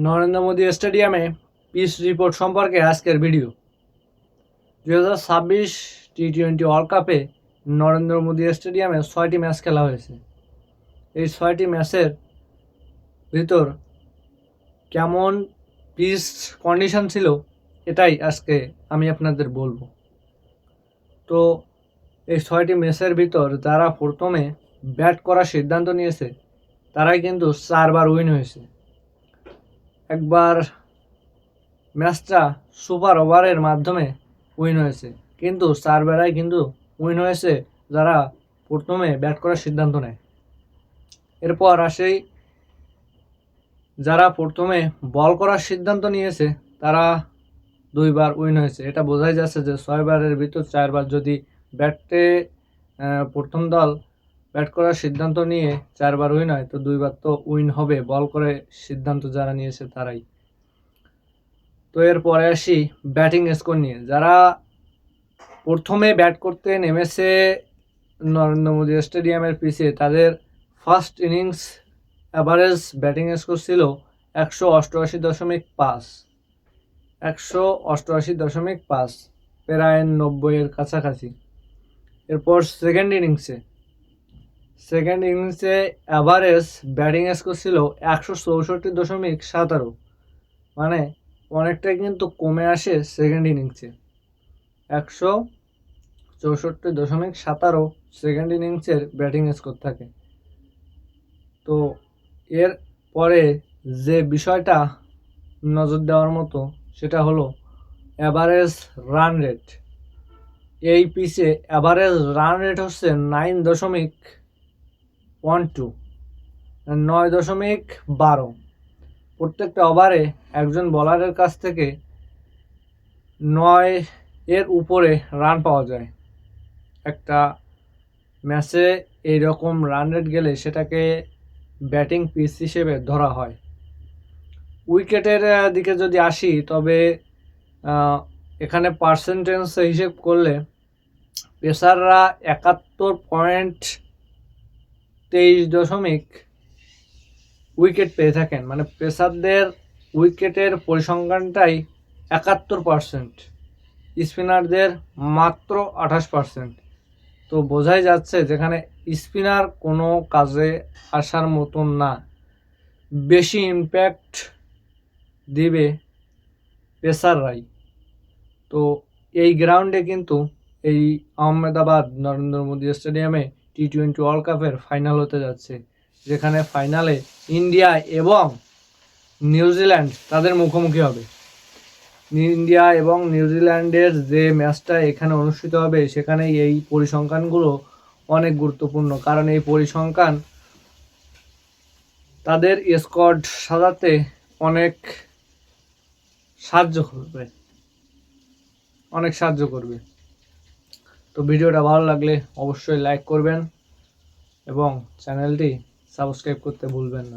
নরেন্দ্র মোদী স্টেডিয়ামে pitch report সম্পর্কে আজকের ভিডিও। 2026 টি-20 ওয়ার্ল্ড কাপে নরেন্দ্র মোদী স্টেডিয়ামে 6টি ম্যাচ খেলা হয়েছে। এই 6টি ম্যাচের ভিতর কেমন পিচ কন্ডিশন ছিল এটাই আজকে আমি আপনাদের বলবো। তো এই 6টি ম্যাচের ভিতর যারা প্রথমে ব্যাট করার সিদ্ধান্ত নিয়েছে তারাই কিন্তু 4বার উইন হয়েছে। একবার ম্যাচটা সুপার ওভারের মাধ্যমে উইন হয়েছে, কিন্তু 4বারাই কিন্তু উইন হয়েছে যারা প্রথমে ব্যাট করার সিদ্ধান্ত নেয়। এরপর আসেই যারা প্রথমে বল করার সিদ্ধান্ত নিয়েছে তারা 2বার উইন হয়েছে। এটা বোঝাই যাচ্ছে যে 6বারের ভিতর 4বার যদি ব্যাটে প্রথম দল ব্যাট করার সিদ্ধান্ত নিয়ে 4বার উইন হয় তো 2বার তো উইন হবে বল করে সিদ্ধান্ত যারা নিয়েছে তারাই। তো এরপরে আসি ব্যাটিং স্কোর নিয়ে। যারা প্রথমে ব্যাট করতে নেমেছে নরেন্দ্র মোদী স্টেডিয়ামের পিচে তাদের first innings average batting score ছিল 188.5, 188.5, প্রায় 90-এর কাছাকাছি। এরপর সেকেন্ড ইনিংসে অ্যাভারেজ ব্যাটিং স্কোর ছিল 164.17, মানে অনেকটাই কিন্তু কমে আসে সেকেন্ড ইনিংসে। 164.17 সেকেন্ড ইনিংসের ব্যাটিং স্কোর থাকে। তো এর পরে যে বিষয়টা নজর দেওয়ার মতো সেটা হলো অ্যাভারেজ রান রেট। এই পিচে অ্যাভারেজ রান রেট হচ্ছে 9.12, 9.12। প্রত্যেকটা ওভারে একজন বলারের কাছ থেকে 9-এর উপরে রান পাওয়া যায়। একটা ম্যাচে এইরকম রান রেট গেলে সেটাকে ব্যাটিং পিচ হিসেবে ধরা হয়। উইকেটের দিকে যদি আসি তবে এখানে পার্সেন্টেজ হিসেব করলে পেসাররা 71.23 উইকেট পেয়ে থাকেন, মানে পেসারদের উইকেটের পরিসংখ্যানটাই 71%, স্পিনারদের মাত্র 28%। তো বোঝাই যাচ্ছে যেখানে স্পিনার কোনো কাজে আসার মতন না, বেশি ইম্প্যাক্ট দিবে পেসাররাই। তো এই গ্রাউন্ডে কিন্তু এই আহমেদাবাদ নরেন্দ্র মোদী স্টেডিয়ামে টি-20 ওয়ার্ল্ড কাপের ফাইনাল হতে যাচ্ছে, যেখানে ফাইনালে ইন্ডিয়া এবং নিউজিল্যান্ড তাদের মুখোমুখি হবে। ইন্ডিয়া এবং নিউজিল্যান্ডের যে ম্যাচটা এখানে অনুষ্ঠিত হবে সেখানে এই পরিসংখ্যানগুলো অনেক গুরুত্বপূর্ণ, কারণ এই পরিসংখ্যান তাদের স্কোয়াড সাজাতে অনেক সাহায্য করবে। তো ভিডিওটা ভালো লাগলে অবশ্যই লাইক করবেন এবং চ্যানেলটি সাবস্ক্রাইব করতে ভুলবেন না।